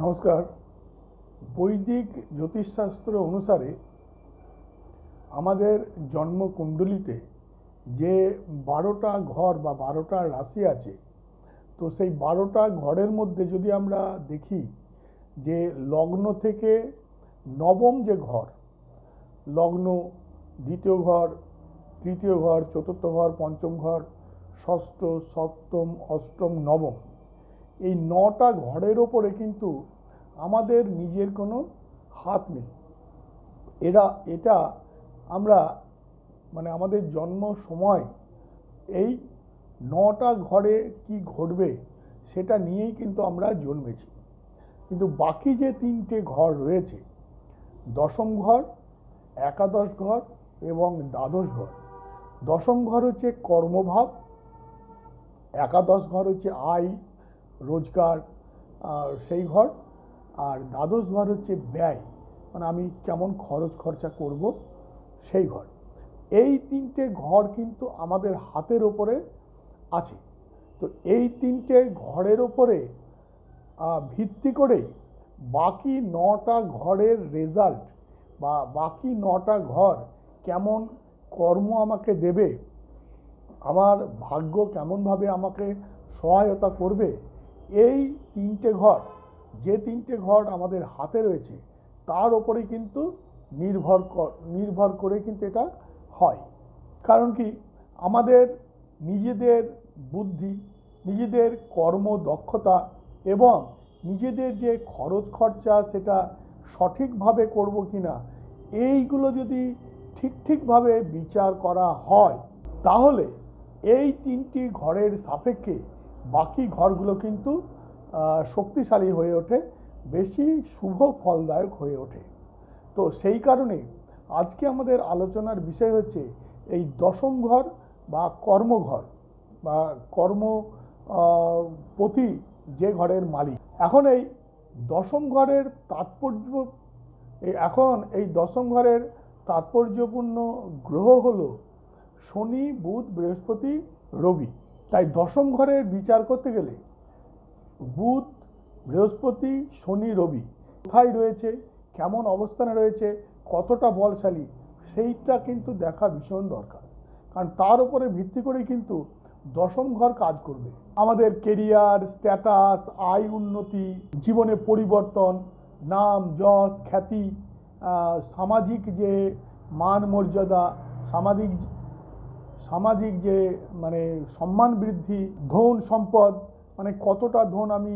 নমস্কার। বৈদিক জ্যোতিষশাস্ত্র অনুসারে আমাদের জন্মকুণ্ডলিতে যে 12টা ঘর বা 12টা রাশি আছে, তো সেই 12টা ঘরের মধ্যে যদি আমরা দেখি যে লগ্ন থেকে নবম যে ঘর, লগ্ন, দ্বিতীয় ঘর, তৃতীয় ঘর, চতুর্থ ঘর, পঞ্চম ঘর, ষষ্ঠ, সপ্তম, অষ্টম, নবম, এই 9টা ঘরের ওপরে কিন্তু আমাদের নিজের কোনো হাত নেই। এটা আমরা আমাদের জন্ম সময় এই 9টা ঘরে কি ঘটবে সেটা নিয়েই কিন্তু আমরা জন্মেছি। কিন্তু বাকি যে 3টে ঘর রয়েছে, দশম ঘর, একাদশ ঘর এবং দ্বাদশ ঘর। দশম ঘর হচ্ছে কর্মভাব, একাদশ ঘর হচ্ছে আয় রোজগার সেই ঘর, আর দ্বাদশ ঘর হচ্ছে ব্যয়, আমি কেমন খরচ খরচা করব সেই ঘর। এই 3টে ঘর কিন্তু আমাদের হাতের ওপরে আছে। তো এই 3টে ঘরের ওপরে ভিত্তি করে বাকি 9টা ঘরের রেজাল্ট বা বাকি 9টা ঘর কেমন কর্ম আমাকে দেবে, আমার ভাগ্য কেমনভাবে আমাকে সহায়তা করবে, এই 3টে ঘর, যে 3টে ঘর আমাদের হাতে রয়েছে তার ওপরে কিন্তু নির্ভর করে কিন্তু এটা হয়। কারণ কি, আমাদের নিজেদের বুদ্ধি, নিজেদের কর্মদক্ষতা এবং নিজেদের যে খরচ খরচা সেটা সঠিকভাবে করব কিনা, এইগুলো যদি ঠিকভাবে বিচার করা হয় তাহলে এই 3টি ঘরের সাপেক্ষে বাকি ঘরগুলো কিন্তু শক্তিশালী হয়ে ওঠে, বেশি শুভ ফলদায়ক হয়ে ওঠে। তো সেই কারণে আজকে আমাদের আলোচনার বিষয় হচ্ছে এই দশম ঘর বা কর্মঘর বা কর্মপতি যে ঘরের মালিক। এখন এই দশম ঘরের তাৎপর্য, এই দশম ঘরের তাৎপর্যপূর্ণ গ্রহ হলো শনি, বুধ, বৃহস্পতি, রবি। তাই দশম ঘরের বিচার করতে গেলে বুধ, বৃহস্পতি, শনি, রবি কোথায় রয়েছে, কেমন অবস্থানে রয়েছে, কতটা বলশালী, সেইটা কিন্তু দেখা ভীষণ দরকার। কারণ তার উপরে ভিত্তি করে কিন্তু দশম ঘর কাজ করবে। আমাদের কেরিয়ার, স্ট্যাটাস, আয় উন্নতি, জীবনে পরিবর্তন, নাম যশ খ্যাতি, সামাজিক যে মান মর্যাদা, সামাজিক যে সম্মান বৃদ্ধি, ধন সম্পদ, কতটা ধন আমি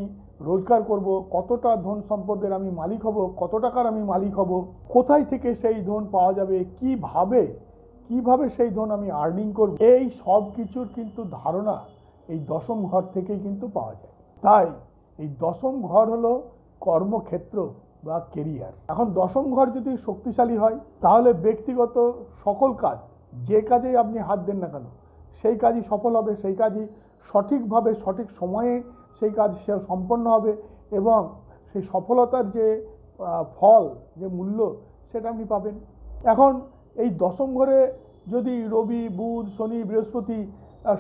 রোজগার করব, কতটা ধন সম্পদের আমি মালিক হব, কত টাকার আমি মালিক হব, কোথায় থেকে সেই ধন পাওয়া যাবে, কিভাবে সেই ধন আমি আর্নিং করব, এই সব কিছুর কিন্তু ধারণা এই দশম ঘর থেকেই কিন্তু পাওয়া যায়। তাই এই দশম ঘর হলো কর্মক্ষেত্র বা কেরিয়ার। এখন দশম ঘর যদি শক্তিশালী হয় তাহলে ব্যক্তিগত সকল কাজ, যে কাজেই আপনি হাত দেন না কেন সেই কাজই সফল হবে, সেই কাজই সঠিকভাবে সঠিক সময়ে সেই কাজ সম্পন্ন হবে এবং সেই সফলতার যে ফল, যে মূল্য, সেটা আপনি পাবেন। এখন এই দশম ঘরে যদি রবি, বুধ, শনি, বৃহস্পতি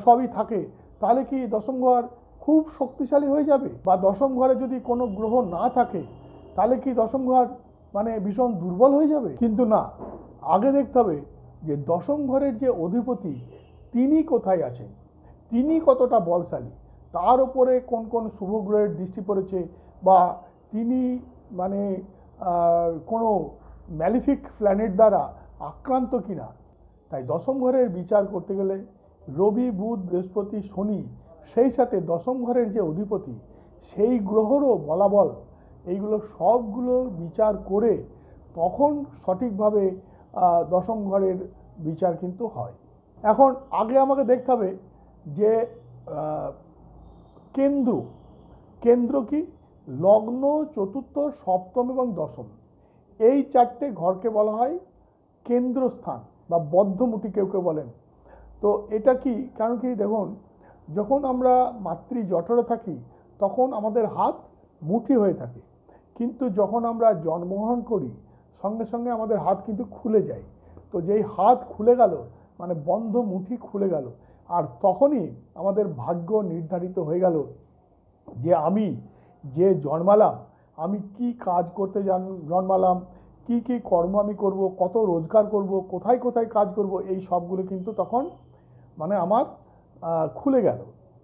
সবই থাকে তাহলে কি দশম ঘর খুব শক্তিশালী হয়ে যাবে? বা দশম ঘরে যদি কোনো গ্রহ না থাকে তাহলে কি দশম ঘর ভীষণ দুর্বল হয়ে যাবে? কিন্তু না, আগে দেখতে হবে যে দশম ঘরের যে অধিপতি তিনি কোথায় আছেন, তিনি কতটা বলশালী, তার উপরে কোন কোন শুভ গ্রহের দৃষ্টি পড়েছে, বা তিনি কোনো ম্যালিফিক প্ল্যানেট দ্বারা আক্রান্ত কিনা। তাই দশম ঘরের বিচার করতে গেলে রবি, বুধ, বৃহস্পতি, শনি, সেই সাথে দশম ঘরের যে অধিপতি সেই গ্রহরও বলাবল, এইগুলো সবগুলো বিচার করে তখন সঠিকভাবে দশম ঘরের বিচার কিন্তু হয়। এখন আগে আমাকে দেখতে হবে যে কেন্দ্র কি, লগ্ন, চতুর্থ, সপ্তম এবং দশম, এই 4টে ঘরকে বলা হয় কেন্দ্রস্থান বা বদ্ধমুটি কেউ বলেন। তো এটা কি, কারণ কি দেখুন, যখন আমরা মাতৃ জঠরে থাকি তখন আমাদের হাত মুঠি হয়ে থাকে, কিন্তু যখন আমরা জন্মগ্রহণ করি সঙ্গে সঙ্গে আমাদের হাত কিন্তু খুলে যায়। তো যেই হাত খুলে গেল বন্ধ মুঠি খুলে গেল, আর তখনই আমাদের ভাগ্য নির্ধারিত হয়ে গেল যে আমি যে জন্মালাম আমি কি কাজ করতে জন্মালাম, কি কি কর্ম আমি করব, কত রোজগার করব, কোথায় কোথায় কাজ করব, এই সবগুলো কিন্তু তখন মানে আমার খুলে গেল।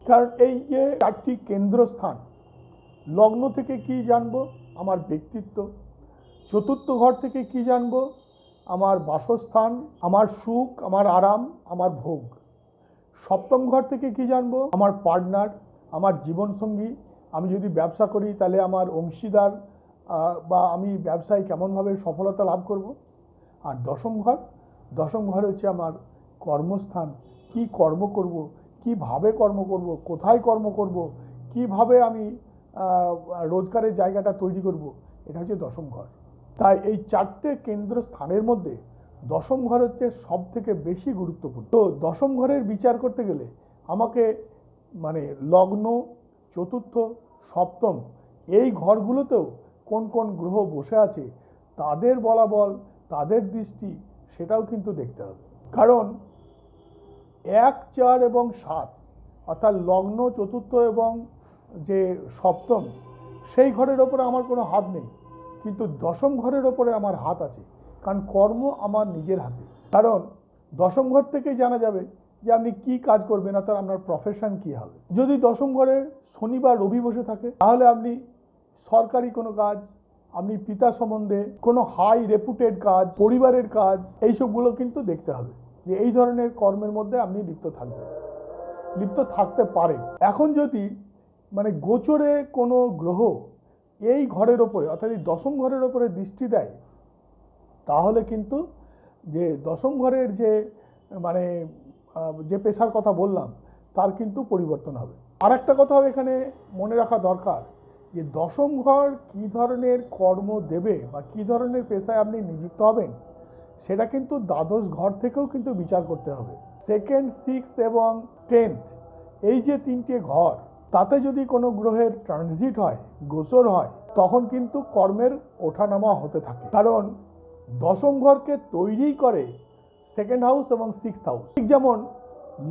কারণ এই যে 4টি কেন্দ্রস্থান, লগ্ন থেকে কি জানবো, আমার ব্যক্তিত্ব। চতুর্থ ঘর থেকে কি জানবো, আমার বাসস্থান, আমার সুখ, আমার আরাম, আমার ভোগ। সপ্তম ঘর থেকে কি জানবো, আমার পার্টনার, আমার জীবনসঙ্গী। আমি যদি ব্যবসা করি তাহলে আমার অংশীদার বা আমি ব্যবসায় কেমনভাবে সফলতা লাভ করব। আর দশম ঘর হচ্ছে আমার কর্মস্থান, কি কর্ম করব, কিভাবে কর্ম করব, কোথায় কর্ম করব, কিভাবে আমি রোজগারের জায়গাটা তৈরি করব, এটা হচ্ছে দশম ঘর। তাই এই 4টে কেন্দ্র স্থানের মধ্যে দশম ঘর হচ্ছে সব থেকে বেশি গুরুত্বপূর্ণ। তো দশম ঘরের বিচার করতে গেলে আমাকে মানে লগ্ন, চতুর্থ, সপ্তম এই ঘরগুলোতেও কোন কোন গ্রহ বসে আছে তাদের বলাবল, তাদের দৃষ্টি, সেটাও কিন্তু দেখতে হবে। কারণ 1, 4 এবং 7 অর্থাৎ লগ্ন, চতুর্থ এবং যে সপ্তম, সেই ঘরের ওপরে আমার কোনো হাত নেই, কিন্তু দশম ঘরের ওপরে আমার হাত আছে। কারণ কর্ম আমার নিজের হাতে। কারণ দশম ঘর থেকেই জানা যাবে যে আপনি কি কাজ করবেন, অর্থাৎ আপনার প্রফেশন কি হবে। যদি দশম ঘরে শনি বা রবি বসে থাকে তাহলে আপনি সরকারি কোনো কাজ, আপনি পিতা সম্বন্ধে কোনো হাই রেপুটেড কাজ, পরিবারের কাজ, এইসবগুলো কিন্তু দেখতে হবে যে এই ধরনের কর্মের মধ্যে আপনি লিপ্ত থাকতে পারেন। এখন যদি মানে গোচরে কোনো গ্রহ এই ঘরের ওপরে অর্থাৎ এই দশম ঘরের ওপরে দৃষ্টি দেয়, তাহলে কিন্তু যে দশম ঘরের যে মানে যে পেশার কথা বললাম তার কিন্তু পরিবর্তন হবে। আর একটা কথাও এখানে মনে রাখা দরকার যে দশম ঘর কী ধরনের কর্ম দেবে বা কী ধরনের পেশায় আপনি নিযুক্ত হবেন, সেটা কিন্তু দ্বাদশ ঘর থেকেও কিন্তু বিচার করতে হবে। 2nd, 6th এবং 10th এই যে 3টে ঘর, তাতে যদি কোনো গ্রহের ট্রানজিট হয়, গোচর হয়, তখন কিন্তু কর্মের ওঠানামা হতে থাকে। কারণ দশম ঘরকে তৈরি করে 2nd হাউস এবং 6th হাউস। ঠিক যেমন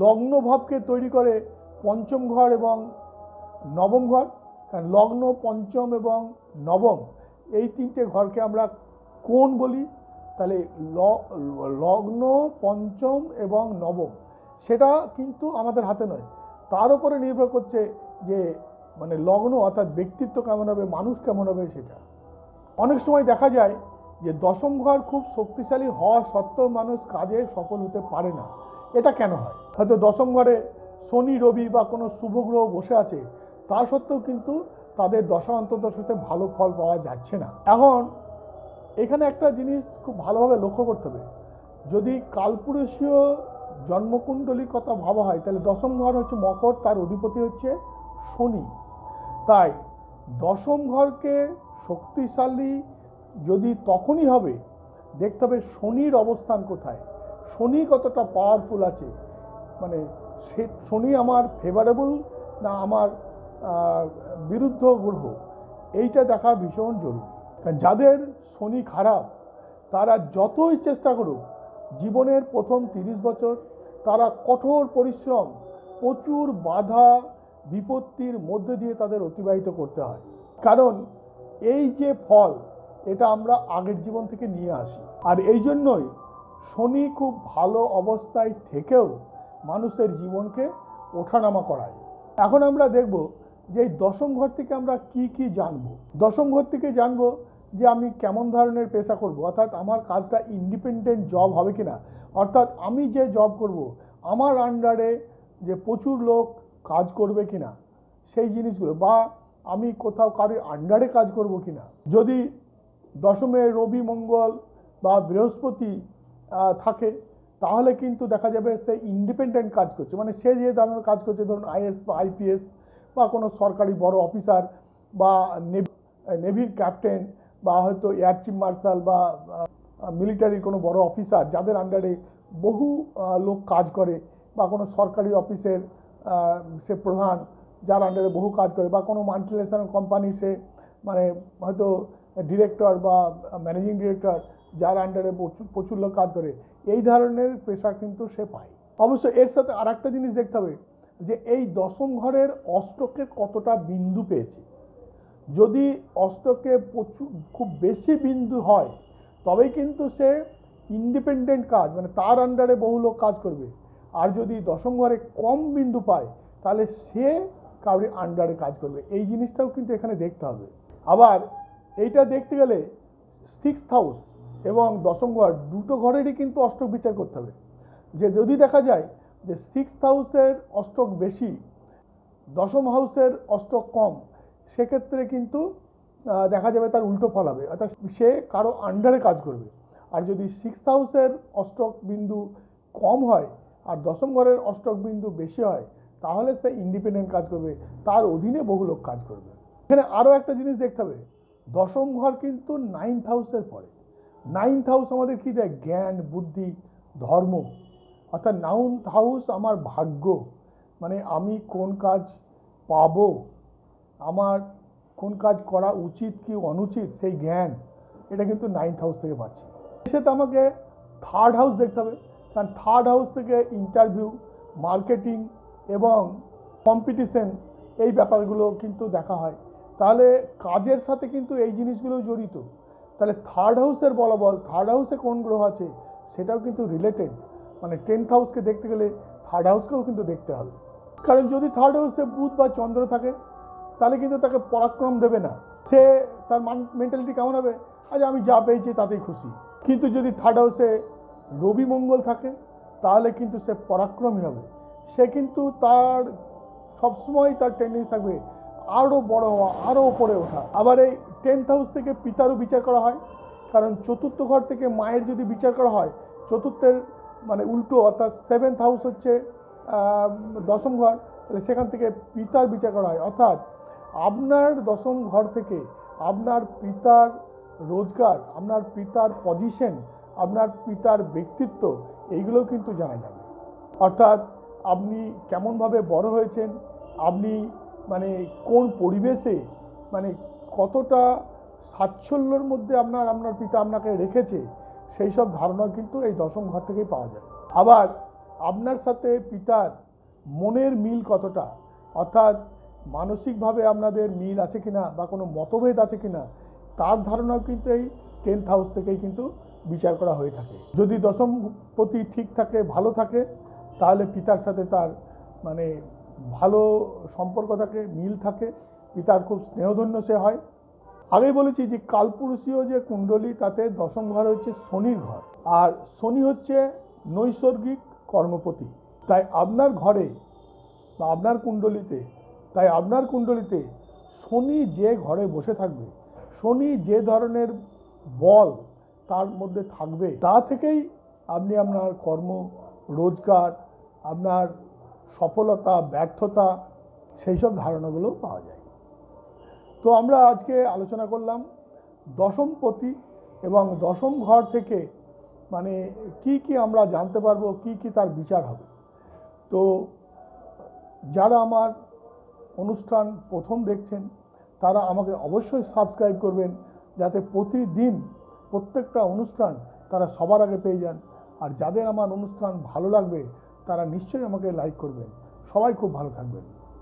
লগ্ন ভাবকে তৈরি করে পঞ্চম ঘর এবং নবম ঘর। কারণ লগ্ন, পঞ্চম এবং নবম এই 3টে ঘরকে আমরা কোণ বলি। তাহলে লগ্ন, পঞ্চম এবং নবম সেটা কিন্তু আমাদের হাতে নয়, তার উপরে নির্ভর করছে যে মানে লগ্ন অর্থাৎ ব্যক্তিত্ব কেমন হবে, মানুষ কেমন হবে। সেটা অনেক সময় দেখা যায় যে দশম ঘর খুব শক্তিশালী হওয়া সত্ত্বেও মানুষ কাজে সফল হতে পারে না। এটা কেন হয়? হয়তো দশম ঘরে শনি, রবি বা কোনো শুভ গ্রহ বসে আছে, তা সত্ত্বেও কিন্তু তাদের দশা অন্তর্দশাতে ভালো ফল পাওয়া যাচ্ছে না। এখন এখানে একটা জিনিস খুব ভালোভাবে লক্ষ্য করতে হবে, যদি কালপুরুষীয় জন্মকুণ্ডলীর কথা ভাবা হয় তাহলে দশম ঘর হচ্ছে মকর, তার অধিপতি হচ্ছে শনি। তাই দশম ঘরকে শক্তিশালী যদি তখনই হবে দেখতে হবে শনির অবস্থান কোথায়, শনি কতটা পাওয়ারফুল আছে, মানে সে শনি আমার ফেভারেবল না আমার বিরুদ্ধ গ্রহ, এইটা দেখা ভীষণ জরুরি। কারণ যাদের শনি খারাপ তারা যতই চেষ্টা করুক জীবনের প্রথম 30 বছর তারা কঠোর পরিশ্রম, প্রচুর বাধা বিপত্তির মধ্যে দিয়ে তাদের অতিবাহিত করতে হয়। কারণ এই যে ফল এটা আমরা আগের জীবন থেকে নিয়ে আসি। আর এই জন্যই শনি খুব ভালো অবস্থায় থেকেও মানুষের জীবনকে ওঠানামা করায়। এখন আমরা দেখব যে এই দশম ঘর থেকে আমরা কি কি জানবো। দশম ঘর থেকে জানবো যে আমি কেমন ধরনের পেশা করব, অর্থাৎ আমার কাজটা ইন্ডিপেন্ডেন্ট জব হবে কিনা, অর্থাৎ আমি যে জব করব আমার আন্ডারে যে প্রচুর লোক কাজ করবে কিনা সেই জিনিসগুলো, বা আমি কোথাও কারোর আন্ডারে কাজ করব কিনা। যদি দশমে রবি, মঙ্গল বা বৃহস্পতি থাকে তাহলে কিন্তু দেখা যাবে সে ইন্ডিপেন্ডেন্ট কাজ করছে, মানে সে যে ধরনের কাজ করছে, ধরুন আইএস বা আইপিএস বা কোনো সরকারি বড় অফিসার বা নেভির ক্যাপ্টেন বা হয়তো এয়ার চিফ মার্শাল বা মিলিটারির কোনো বড় অফিসার যাদের আন্ডারে বহু লোক কাজ করে, বা কোনো সরকারি অফিসের সে প্রধান যার আন্ডারে বহু কাজ করে, বা কোনো মাল্টিন্যাশনাল কোম্পানি সে মানে হয়তো ডিরেক্টর বা ম্যানেজিং ডিরেক্টর যার আন্ডারে প্রচুর লোক কাজ করে, এই ধরনের পেশা কিন্তু সে পায়। অবশ্য এর সাথে আর একটা জিনিস দেখতে হবে যে এই দশম ঘরের অষ্টকের কতটা বিন্দু পেয়েছে। যদি অষ্টকে প্রচুর খুব বেশি বিন্দু হয় তবেই কিন্তু সে ইন্ডিপেন্ডেন্ট কাজ, মানে তার আন্ডারে বহু লোক কাজ করবে। আর যদি দশম ঘরে কম বিন্দু পায় তাহলে সে কাউরি আন্ডারে কাজ করবে। এই জিনিসটাও কিন্তু এখানে দেখতে হবে। আবার এইটা দেখতে গেলে সিক্সথ হাউস এবং দশম ঘর দুটো ঘরেরই কিন্তু অষ্টক বিচার করতে হবে। যে যদি দেখা যায় যে সিক্সথ হাউসের অষ্টক বেশি, দশম হাউসের অষ্টক কম, সেক্ষেত্রে কিন্তু দেখা যাবে তার উল্টো ফল হবে, অর্থাৎ সে কারো আন্ডারে কাজ করবে। আর যদি সিক্সথ হাউসের অষ্টক বিন্দু কম হয় আর দশম ঘরের অষ্টক বিন্দু বেশি হয় তাহলে সে ইন্ডিপেন্ডেন্ট কাজ করবে, তার অধীনে বহু লোক কাজ করবে। এখানে আরও একটা জিনিস দেখতে হবে, দশম ঘর কিন্তু নাইন্থ হাউসের পরে। নাইন্থ হাউস আমাদের কী দেয়? জ্ঞান, বুদ্ধি, ধর্ম। অর্থাৎ নাইন্থ হাউস আমার ভাগ্য, মানে আমি কোন কাজ পাবো, আমার কোন কাজ করা উচিত কি অনুচিত সেই জ্ঞান, এটা কিন্তু নাইন্থ হাউস থেকে পাচ্ছি। সেটা আমাকে থার্ড হাউস দেখতে হবে, কারণ থার্ড হাউস থেকে ইন্টারভিউ, মার্কেটিং এবং কম্পিটিশন এই ব্যাপারগুলো কিন্তু দেখা হয়। তাহলে কাজের সাথে কিন্তু এই জিনিসগুলো জড়িত। তাহলে থার্ড হাউসের বলবল, থার্ড হাউসে কোন গ্রহ আছে সেটাও কিন্তু রিলেটেড। মানে 10th হাউসকে দেখতে গেলে থার্ড হাউসকেও কিন্তু দেখতে হবে। কারণ যদি থার্ড হাউসে বুধ বা চন্দ্র থাকে তাহলে কিন্তু তাকে পরাক্রম দেবে না, সে তার মেন্টালিটি কেমন হবে, আজ আমি যা পেয়েছি তাতেই খুশি। কিন্তু যদি থার্ড হাউসে রবি মঙ্গল থাকে তাহলে কিন্তু সে পরাক্রমী হবে, সে কিন্তু তার সবসময় তার টেন্ডেন্সি থাকবে আরও বড় হওয়া, আরও ওপরে ওঠা। আবার এই 10th হাউস থেকে পিতারও বিচার করা হয়, কারণ চতুর্থ ঘর থেকে মায়ের যদি বিচার করা হয়, চতুর্থের মানে উল্টো, অর্থাৎ 7th হাউস হচ্ছে দশম ঘর, তাহলে সেখান থেকে পিতার বিচার করা হয়। অর্থাৎ আপনার দশম ঘর থেকে আপনার পিতার রোজগার, আপনার পিতার পজিশন, আপনার পিতার ব্যক্তিত্ব, এইগুলোও কিন্তু জানা যাবে। অর্থাৎ আপনি কেমনভাবে বড় হয়েছেন, আপনি মানে কোন পরিবেশে, মানে কতটা সাচ্ছল্যের মধ্যে আপনার পিতা আপনাকে রেখেছে, সেই সব ধারণা কিন্তু এই দশম ঘর থেকেই পাওয়া যায়। আবার আপনার সাথে পিতার মনের মিল কতটা, অর্থাৎ মানসিকভাবে আপনাদের মিল আছে কিনা বা কোনো মতভেদ আছে কিনা, তার ধারণাও কিন্তু এই 10th হাউস থেকেই কিন্তু বিচার করা হয়ে থাকে। যদি দশমপতি ঠিক থাকে, ভালো থাকে, তাহলে পিতার সাথে তার মানে ভালো সম্পর্ক থাকে, মিল থাকে, পিতার খুব স্নেহধন্য সে হয়। আগেই বলেছি যে কালপুরুষীয় যে কুণ্ডলী, তাতে দশম ঘর হচ্ছে শনির ঘর, আর শনি হচ্ছে নৈসর্গিক কর্মপতি। তাই আপনার ঘরে বা আপনার কুণ্ডলিতে শনি যে ঘরে বসে থাকবে, শনি যে ধরনের বল তার মধ্যে থাকবে, তা থেকেই আপনি আপনার কর্ম, রোজগার, আপনার সফলতা, ব্যর্থতা, সেই সব ধারণাগুলো পাওয়া যায়। তো আমরা আজকে আলোচনা করলাম দশমপতি এবং দশম ঘর থেকে মানে কি আমরা জানতে পারবো, কি তার বিচার হবে। তো যারা আমার অনুষ্ঠান প্রথম দেখছেন তারা আমাকে অবশ্যই সাবস্ক্রাইব করবেন, যাতে প্রতিদিন প্রত্যেকটা অনুষ্ঠান তারা সবার আগে পেয়ে যান। আর যাদের আমার অনুষ্ঠান ভালো লাগবে তারা নিশ্চয়ই আমাকে লাইক করবেন। সবাই খুব ভালো থাকবেন।